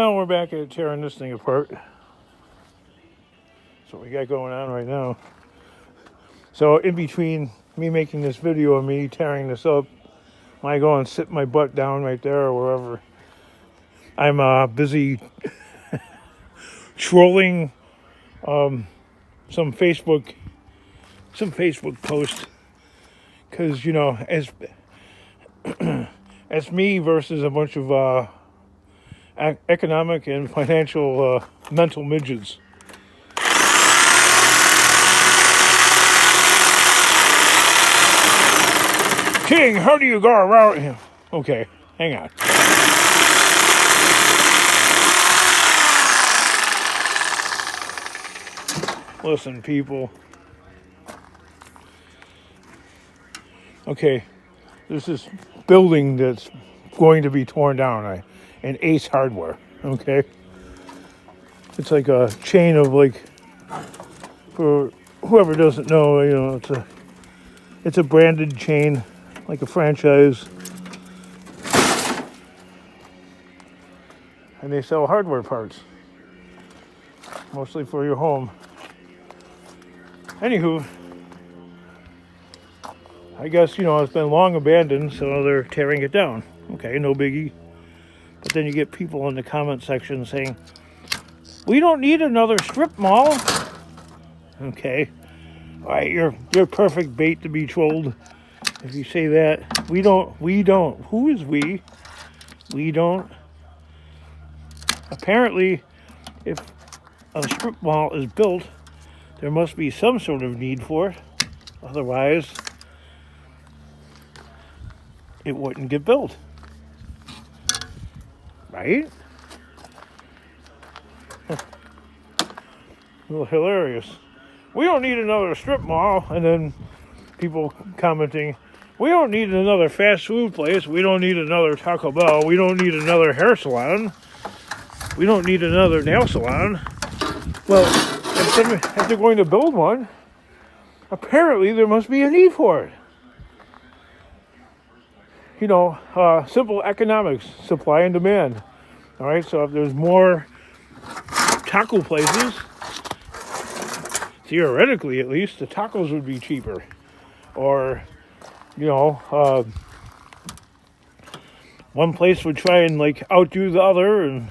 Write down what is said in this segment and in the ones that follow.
Now we're back at tearing this thing apart. That's what we got going on right now. So in between me making this video of me tearing this up, I go and sit my butt down right there or wherever. I'm busy trolling some Facebook posts because as me versus a bunch of economic and financial mental midgets. King, how do you go around him? Okay, hang on. Listen, people. Okay, there's this building that's going to be torn down. And Ace Hardware, okay? It's like a chain of for whoever doesn't know, it's a branded chain, like a franchise. And they sell hardware parts, mostly for your home. Anywho, I guess, it's been long abandoned, so they're tearing it down. Okay, no biggie. But then you get people in the comment section saying, we don't need another strip mall. Okay. All right, you're perfect bait to be trolled. If you say that, we don't. Who is we? We don't. Apparently, if a strip mall is built, there must be some sort of need for it. Otherwise, it wouldn't get built. Right? A little hilarious. We don't need another strip mall. And then people commenting, we don't need another fast food place. We don't need another Taco Bell. We don't need another hair salon. We don't need another nail salon. Well, if they're going to build one, apparently there must be a need for it. Simple economics, supply and demand. All right, so if there's more taco places, theoretically at least, the tacos would be cheaper. Or, one place would try and outdo the other and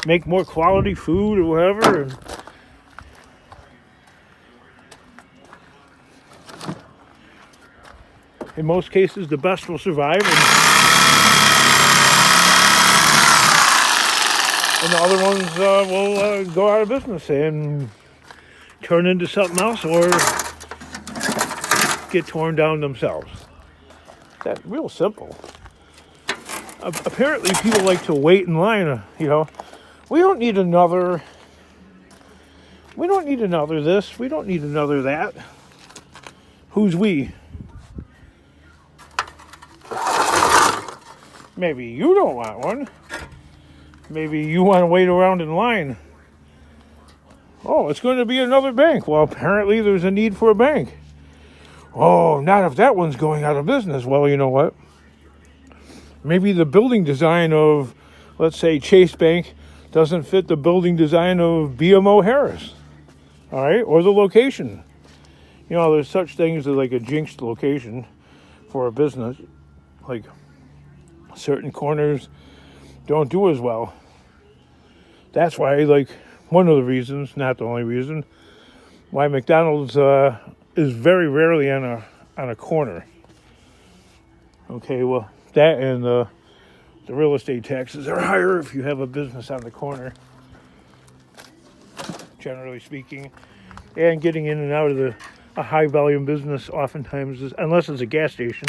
make more quality food or whatever. And in most cases, the best will survive. And the other ones will go out of business and turn into something else or get torn down themselves. That's real simple. Apparently, people like to wait in line. We don't need another. We don't need another this. We don't need another that. Who's we? Maybe you don't want one. Maybe you want to wait around in line. Oh, it's going to be another bank. Well, apparently there's a need for a bank. Oh, not if that one's going out of business. Well, you know what? Maybe the building design of, let's say, Chase Bank doesn't fit the building design of BMO Harris. All right? Or the location. There's such things as a jinxed location for a business. Certain corners don't do as well. That's why, one of the reasons, not the only reason, why McDonald's is very rarely on a corner. Okay, well, that and the real estate taxes are higher if you have a business on the corner, generally speaking. And getting in and out of a high volume business oftentimes, unless it's a gas station,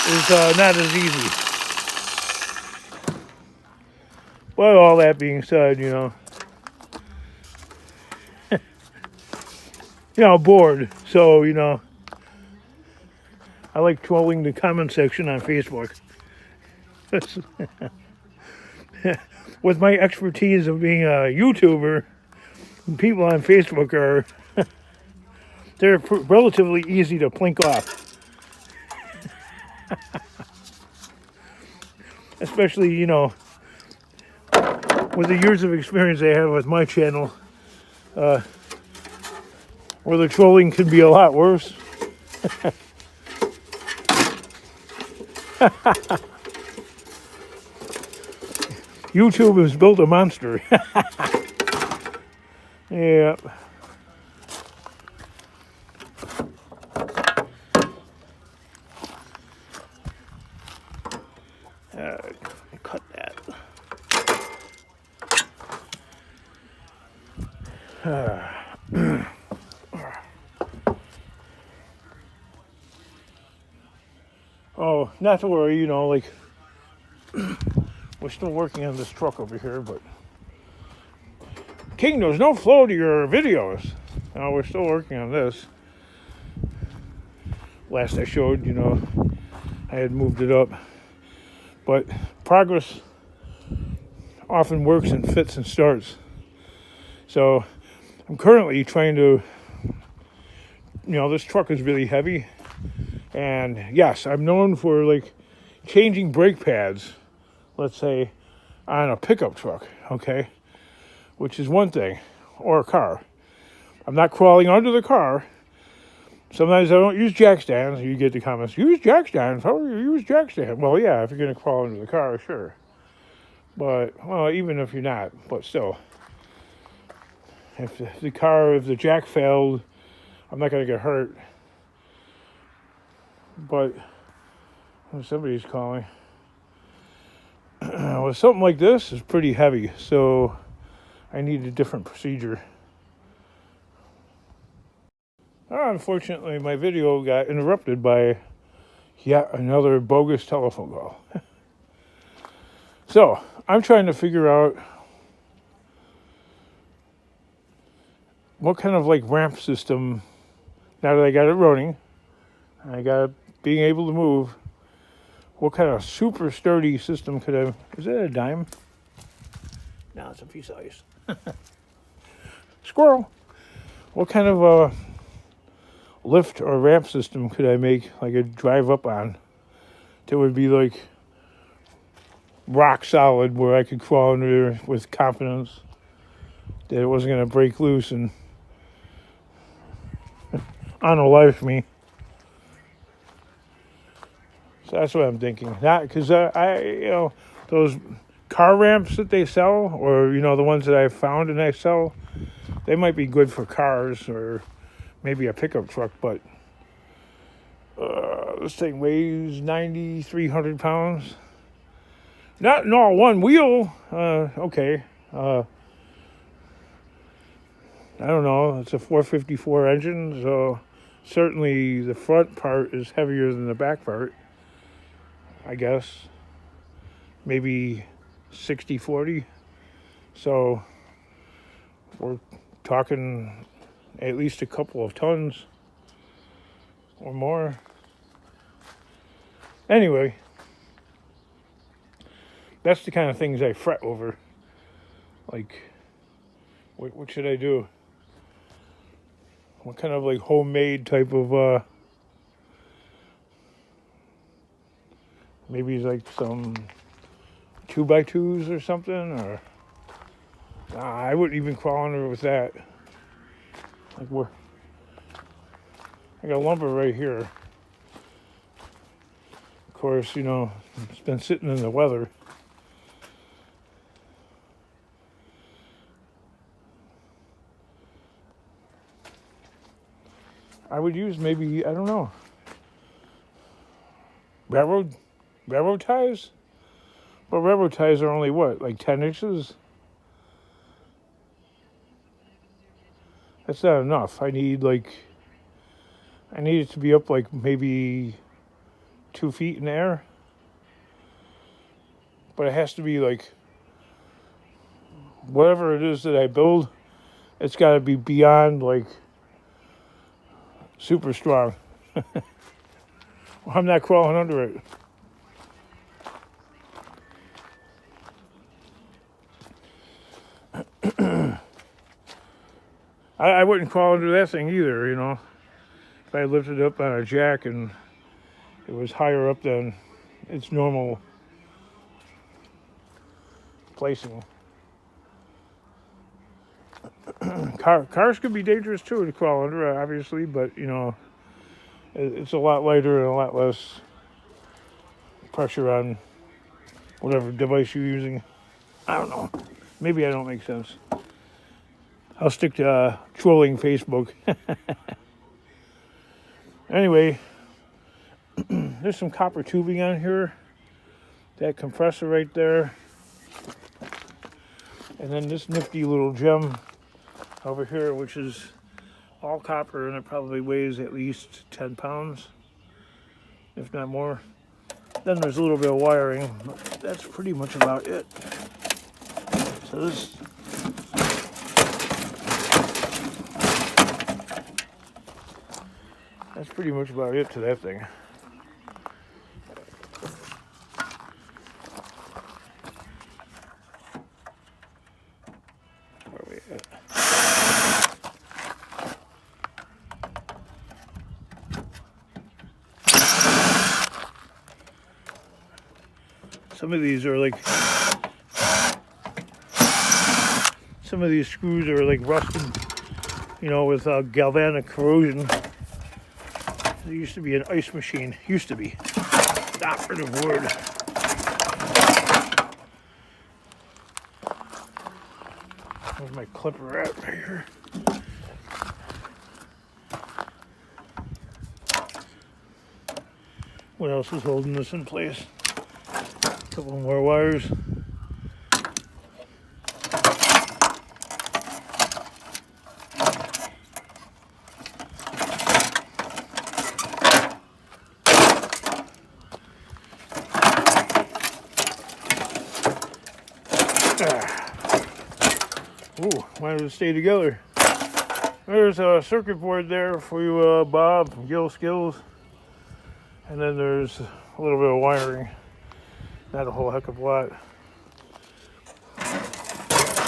is not as easy. But all that being said, bored. So, I like trolling the comment section on Facebook. With my expertise of being a YouTuber, people on Facebook they're relatively easy to plink off. especially, you know, with the years of experience I have with my channel, where the trolling can be a lot worse. YouTube has built a monster. Yeah. Cut that. Oh, not to worry, you know, like, we're still working on this truck over here, but King, there's no flow to your videos. No, we're still working on this. Last I showed, you know, I had moved it up. But progress often works in fits and starts. So I'm currently trying to, you know, this truck is really heavy. And yes, I'm known for like changing brake pads, let's say, on a pickup truck, okay? Which is one thing, or a car. I'm not crawling under the car. Sometimes I don't use jack stands. You get the comments, use jack stands. How do you use jack stands? Well, yeah, if you're going to crawl under the car, sure. But, well, even if you're not, but still. If the jack failed, I'm not going to get hurt. But, somebody's calling. Well, something like this is pretty heavy, so I need a different procedure. Unfortunately, my video got interrupted by yet another bogus telephone call. So, I'm trying to figure out what kind of like ramp system, now that I got it running, I got it being able to move, what kind of super sturdy system could I, is that a dime? No, it's a piece of ice. Squirrel. What kind of lift or ramp system could I make, like a drive up on, that would be like rock solid, where I could crawl under there with confidence that it wasn't going to break loose and unalive me. So that's what I'm thinking. Not because you know, those car ramps that they sell, or, you know, the ones that I've found and I sell, they might be good for cars or maybe a pickup truck, but this thing weighs 9,300 pounds. Not in all one wheel. Okay. I don't know. It's a 454 engine, so certainly the front part is heavier than the back part, I guess. Maybe 60-40. So we're talking at least a couple of tons or more. Anyway, that's the kind of things I fret over. Like, what should I do? What kind of like homemade type of maybe like some 2x2s or something, or I wouldn't even crawl under with that. Like, I got lumber right here. Of course, you know, it's been sitting in the weather. I would use maybe, I don't know, railroad ties? But railroad ties are only what, like 10 inches? That's not enough. I need it to be up like maybe 2 feet in the air. But it has to be like, whatever it is that I build, it's got to be beyond like super strong. I'm not crawling under it. I wouldn't crawl under that thing either, you know. If I lifted it up on a jack and it was higher up than its normal placing. Cars could be dangerous too to crawl under, obviously, but you know, it's a lot lighter and a lot less pressure on whatever device you're using. I don't know. Maybe I don't make sense. I'll stick to trolling Facebook. Anyway, there's some copper tubing on here. That compressor right there. And then this nifty little gem over here, which is all copper, and it probably weighs at least 10 pounds, if not more. Then there's a little bit of wiring, but that's pretty much about it. So that's pretty much about it to that thing. Where are we at? Some of these are like, some of these screws are like rusted, you know, with galvanic corrosion. There used to be an ice machine. Used to be. The operative word. Where's my clipper at? Right here. What else is holding this in place? A couple more wires. Ooh, why does it stay together? There's a circuit board there for you, Bob from Gill Skills. And then there's a little bit of wiring. Not a whole heck of a lot.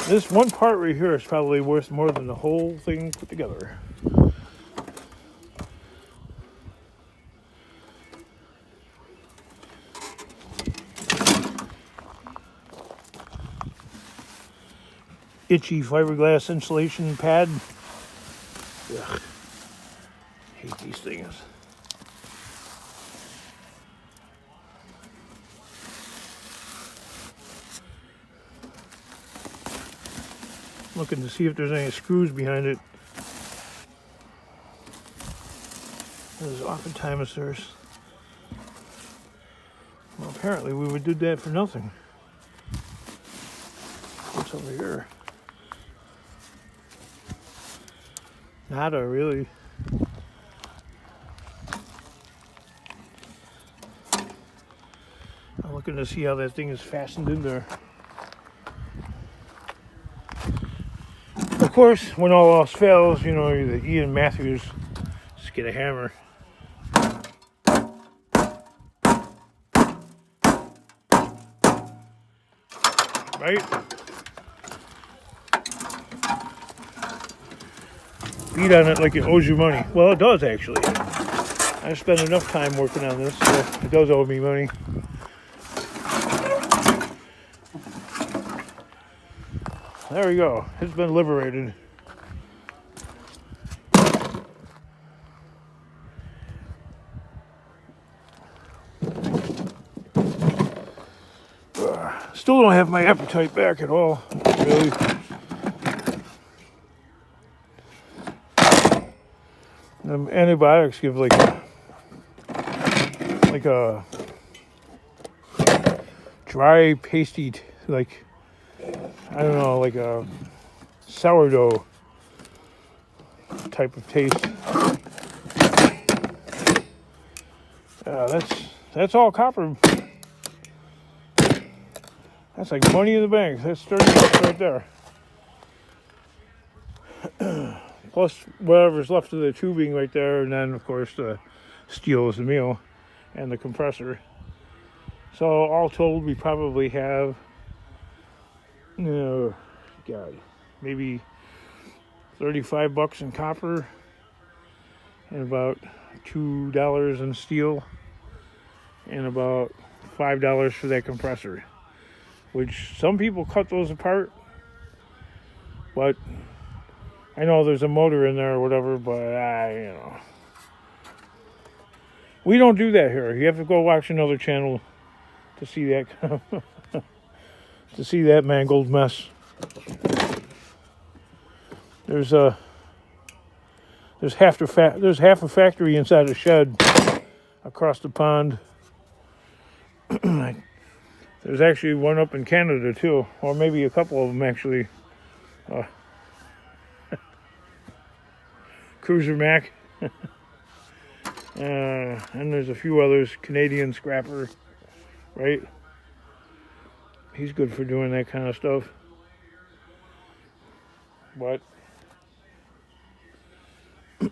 This one part right here is probably worth more than the whole thing put together. Itchy fiberglass insulation pad. Ugh. Hate these things. Looking to see if there's any screws behind it. As oftentimes there's. Well, apparently we would do that for nothing. What's over here? Nada, really. I'm looking to see how that thing is fastened in there. Of course, when all else fails, you know, the Ian Matthews, just get a hammer. Right? Beat on it like it owes you money. Well, it does, actually. I've spent enough time working on this, so it does owe me money. There we go. It's been liberated. Still don't have my appetite back at all, really. Antibiotics give like a dry, pasty, like, I don't know, like a sourdough type of taste. That's all copper. That's like money in the bank. That's 30 bucks right there. Plus whatever's left of the tubing right there, and then of course the steel is the meal, and the compressor. So all told, we probably have, maybe 35 bucks in copper, and about $2 in steel, and about $5 for that compressor. which some people cut those apart, but I know there's a motor in there or whatever, but we don't do that here. You have to go watch another channel to see that to see that mangled mess. There's half a factory inside a shed across the pond. There's actually one up in Canada too, or maybe a couple of them actually. Cruiser Mac. And there's a few others. Canadian Scrapper, right? He's good for doing that kind of stuff. But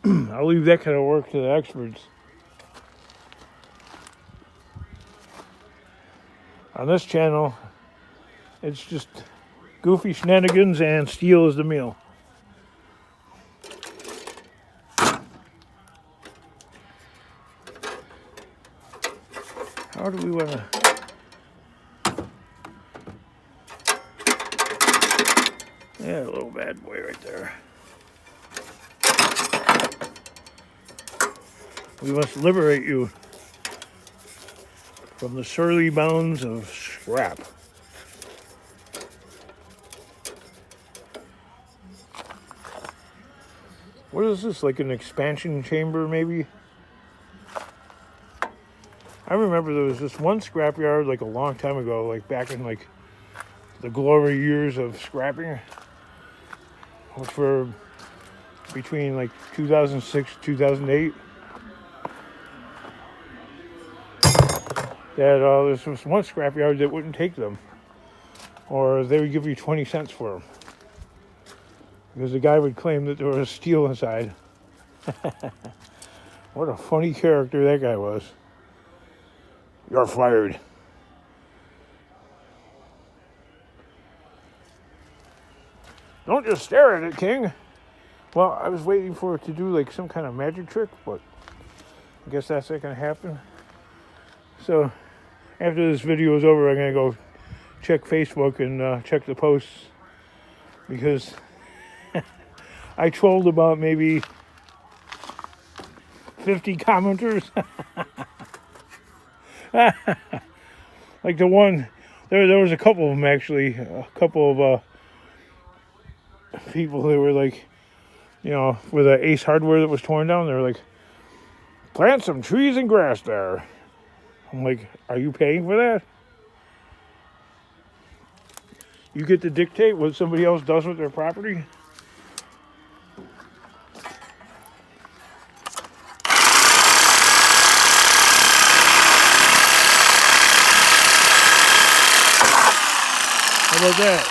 I'll leave that kind of work to the experts. On this channel, it's just goofy shenanigans and steel is the meal. How do we want to... Yeah, a little bad boy right there. We must liberate you from the surly bounds of scrap. What is this, like an expansion chamber maybe? I remember there was this one scrapyard like a long time ago, like back in like the glory years of scrapping, which were between like 2006 2008. That there was one scrapyard that wouldn't take them, or they would give you 20 cents for them, because the guy would claim that there was steel inside. What a funny character that guy was. You're fired. Don't just stare at it, King. Well, I was waiting for it to do like some kind of magic trick, but I guess that's not going to happen. So after this video is over, I'm going to go check Facebook and check the posts, because I trolled about maybe 50 commenters. Like the one, there was a couple of them actually, a couple of people that were like, with the Ace Hardware that was torn down, they were like, plant some trees and grass there. I'm like, are you paying for that? You get to dictate what somebody else does with their property? How about that?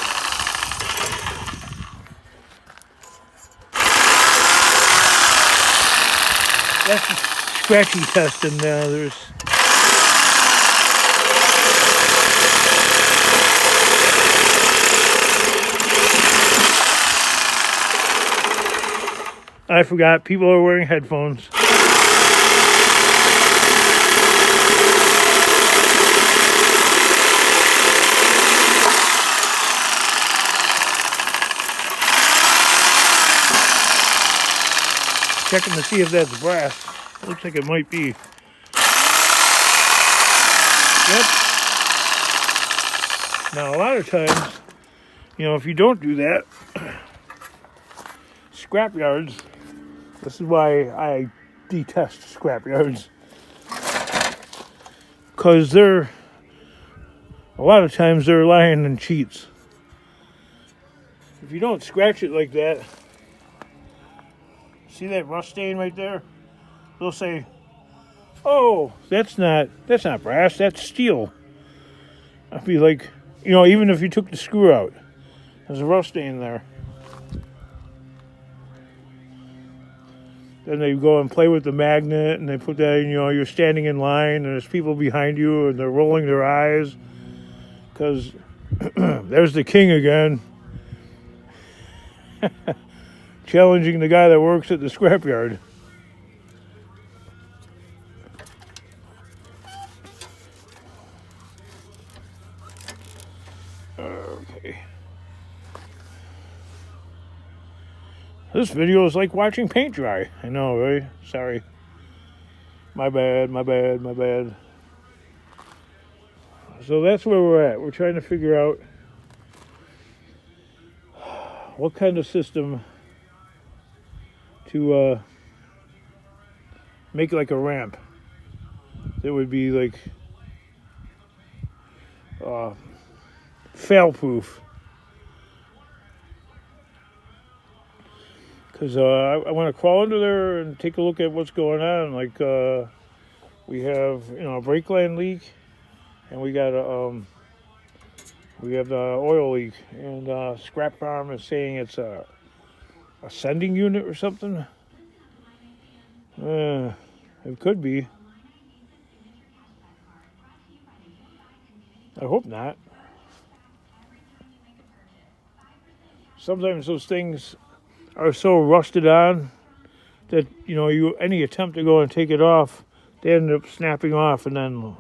That's a scratchy test, and there's... I forgot, people are wearing headphones. Checking to see if that's brass. Looks like it might be. Yep. Now, a lot of times, if you don't do that, scrapyards, this is why I detest scrapyards, because a lot of times they're lying and cheats. If you don't scratch it like that, see that rust stain right there? They'll say, "Oh, that's not brass, that's steel." I'd be like, even if you took the screw out, there's a rust stain there. Then they go and play with the magnet, and they put that in, you're standing in line, and there's people behind you, and they're rolling their eyes, because there's the king again, challenging the guy that works at the scrapyard. Okay. This video is like watching paint dry. I know, right? Sorry. My bad. So that's where we're at. We're trying to figure out what kind of system to make like a ramp that would be like fail-proof. Because I want to crawl under there and take a look at what's going on. Like we have, a brake line leak, and we got we have the oil leak, and Scrap Farm is saying it's a sending unit or something. It could be. I hope not. Sometimes those things are so rusted on that any attempt to go and take it off, they end up snapping off, and then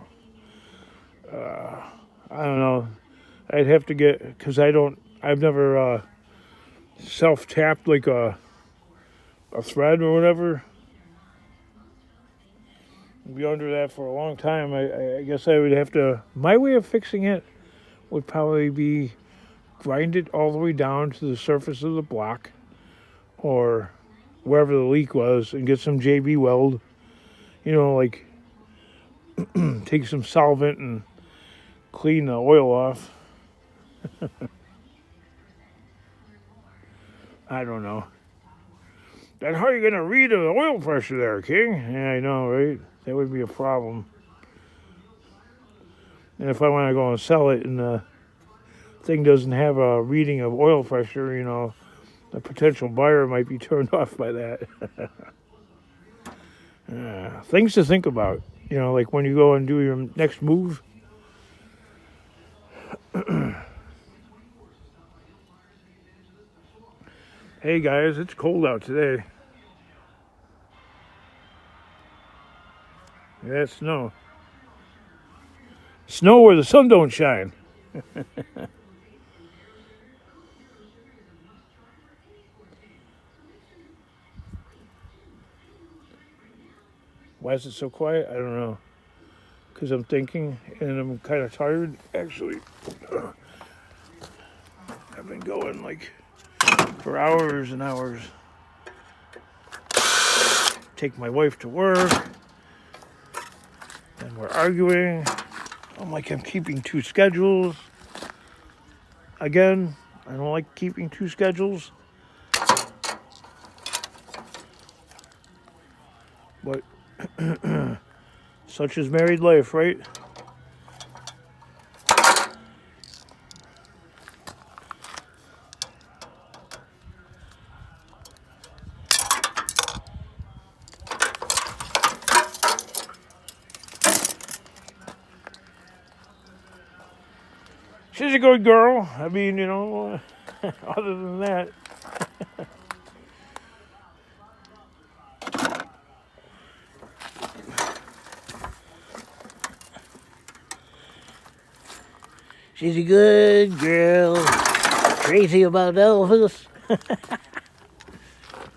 I don't know. I'd have to get, because I've never self-tapped like a thread or whatever. I'd be under that for a long time. I guess I would have to, my way of fixing it would probably be grind it all the way down to the surface of the block or wherever the leak was and get some JB weld, like take some solvent and clean the oil off. I don't know. Then how are you going to read the oil pressure there, King? Yeah, I know, right? That would be a problem. And if I want to go and sell it and the thing doesn't have a reading of oil pressure, the potential buyer might be turned off by that. Things to think about, like when you go and do your next move. Hey guys, it's cold out today. Yeah, it's snow. Snow where the sun don't shine. Why is it so quiet? I don't know. Because I'm thinking and I'm kind of tired, actually. I've been going like for hours and hours. Take my wife to work. And we're arguing. I'm keeping two schedules. Again, I don't like keeping two schedules. But such is married life, right? She's a good girl. I mean, other than that. She's a good girl. Crazy about Elvis.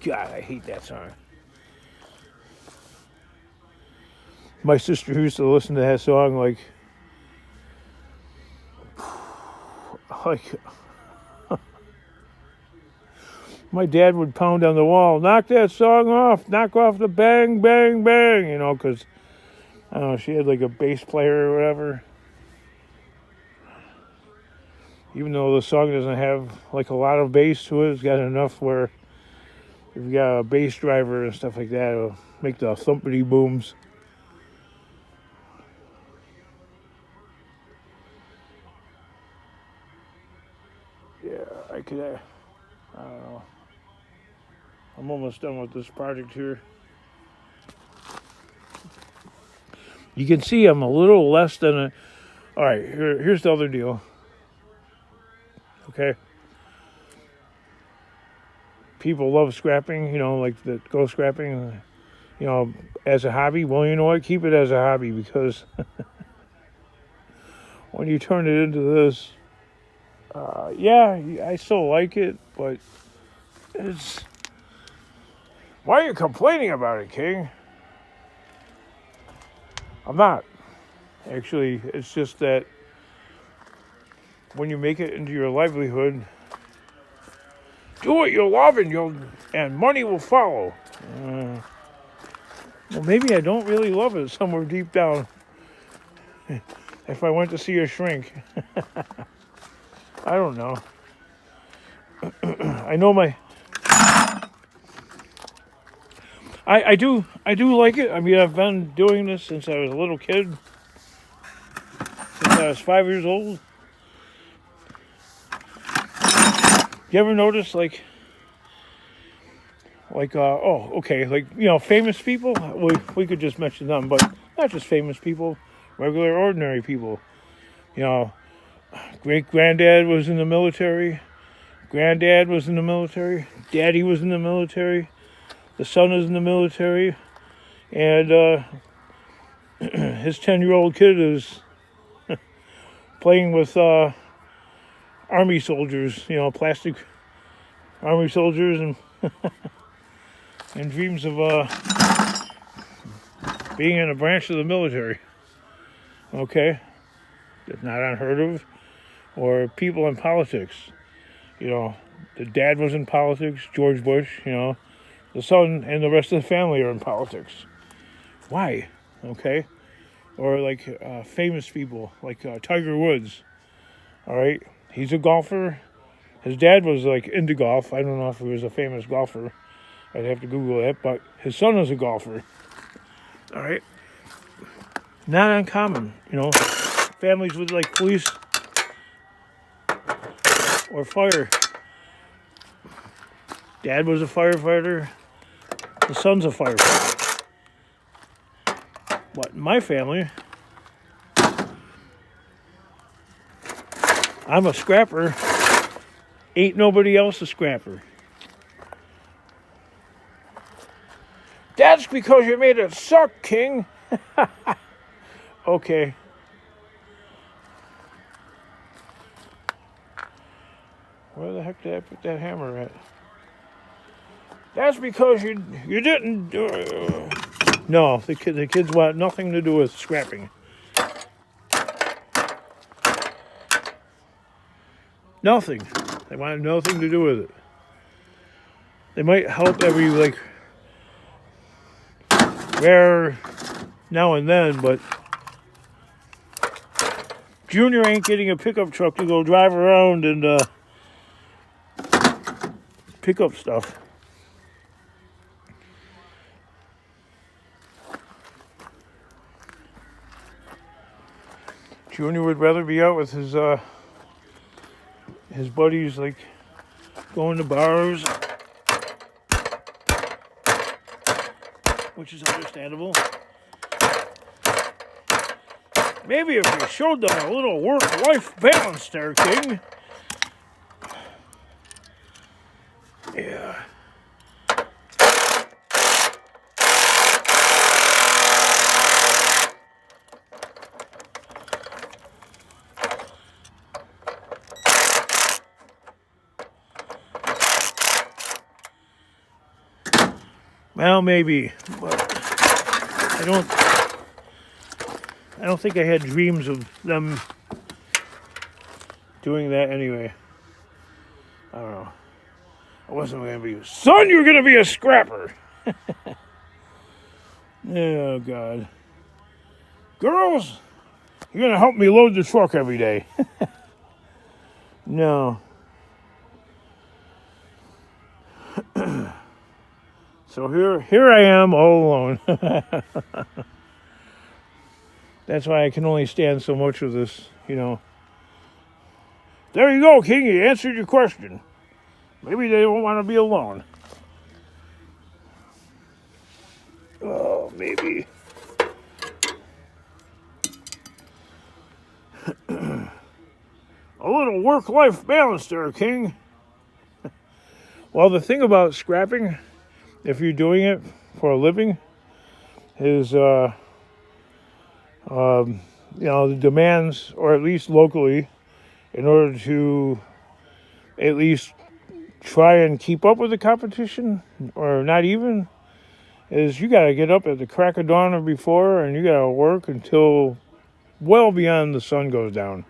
God, I hate that song. My sister used to listen to that song like my dad would pound on the wall, knock that song off, knock off the bang, bang, bang, because, I don't know, she had like a bass player or whatever. Even though the song doesn't have like a lot of bass to it, it's got enough where if you got a bass driver and stuff like that, it'll make the thumpity booms. Yeah, I don't know. I'm almost done with this project here. You can see I'm a little less than all right, here's the other deal. Okay. People love scrapping, like the go scrapping, as a hobby. Well, you know what? Keep it as a hobby, because when you turn it into this, Yeah, I still like it, but it's... Why are you complaining about it, King? I'm not. Actually, it's just that when you make it into your livelihood, do what you love and money will follow. Well, maybe I don't really love it somewhere deep down. If I went to see a shrink. I don't know. I know I do like it. I mean, I've been doing this since I was a little kid. Since I was 5 years old. You ever notice like famous people? We could just mention them, but not just famous people, regular ordinary people. Great granddad was in the military. Granddad was in the military. Daddy was in the military. The son is in the military. And his 10-year-old kid is playing with army soldiers, plastic army soldiers, and and dreams of being in a branch of the military. Okay? That's not unheard of. Or people in politics. The dad was in politics, George Bush, the son and the rest of the family are in politics. Why? Okay? Or like famous people, like Tiger Woods. All right? He's a golfer. His dad was like into golf. I don't know if he was a famous golfer. I'd have to Google that, but his son is a golfer. All right? Not uncommon, families with like police or fire. Dad was a firefighter. The son's a firefighter. But in my family, I'm a scrapper. Ain't nobody else a scrapper. That's because you made it suck, King. Okay. Where the heck did I put that hammer at? That's because you didn't do it. No, the kids want nothing to do with scrapping. Nothing. They want nothing to do with it. They might help every rare now and then, but Junior ain't getting a pickup truck to go drive around and pick up stuff. Junior would rather be out with his buddies, like going to bars, which is understandable. Maybe if you showed them a little work-life balance there, King. Yeah. Well, maybe, but I don't think I had dreams of them doing that anyway. I don't know. I wasn't going to be, son, you're going to be a scrapper. Oh, God. Girls, you're going to help me load the truck every day. No. So here I am all alone. That's why I can only stand so much of this, There you go, King. You answered your question. Maybe they don't want to be alone. Oh, maybe. A little work-life balance there, King. Well, the thing about scrapping, if you're doing it for a living, is, the demands, or at least locally, in order to at least try and keep up with the competition, or not even, is you got to get up at the crack of dawn or before, and you got to work until well beyond the sun goes down.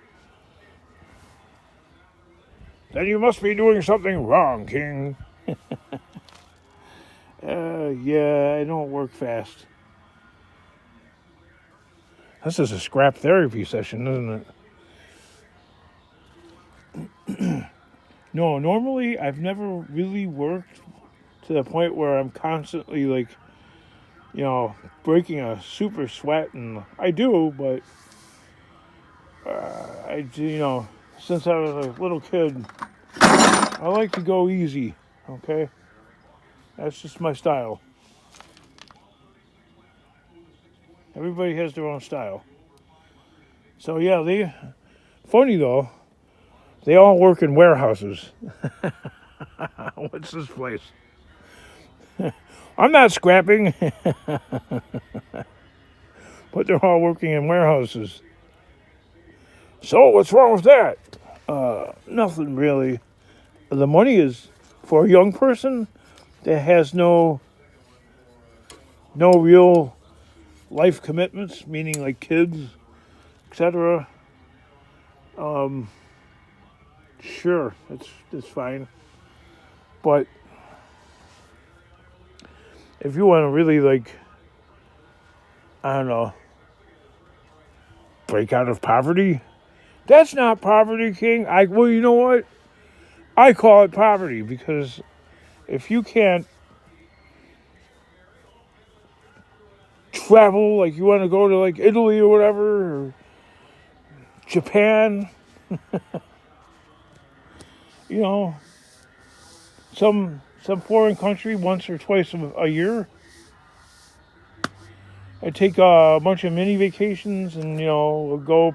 Then you must be doing something wrong, King. Yeah, I don't work fast. This is a scrap therapy session, isn't it? No, normally I've never really worked to the point where I'm constantly like, breaking a super sweat, and I do, but since I was a little kid, I like to go easy, okay? That's just my style. Everybody has their own style. So yeah, funny though, they all work in warehouses. What's this place? I'm not scrapping, but they're all working in warehouses. So what's wrong with that? Nothing really. The money is for a young person that has no real life commitments, meaning like kids, etc. Sure, it's fine. But if you want to really, like, I don't know, break out of poverty, that's not poverty, King. Well, you know what? I call it poverty, because if you can't travel, like you want to go to like Italy or whatever, or Japan, some foreign country once or twice a year. I take a bunch of mini vacations and, go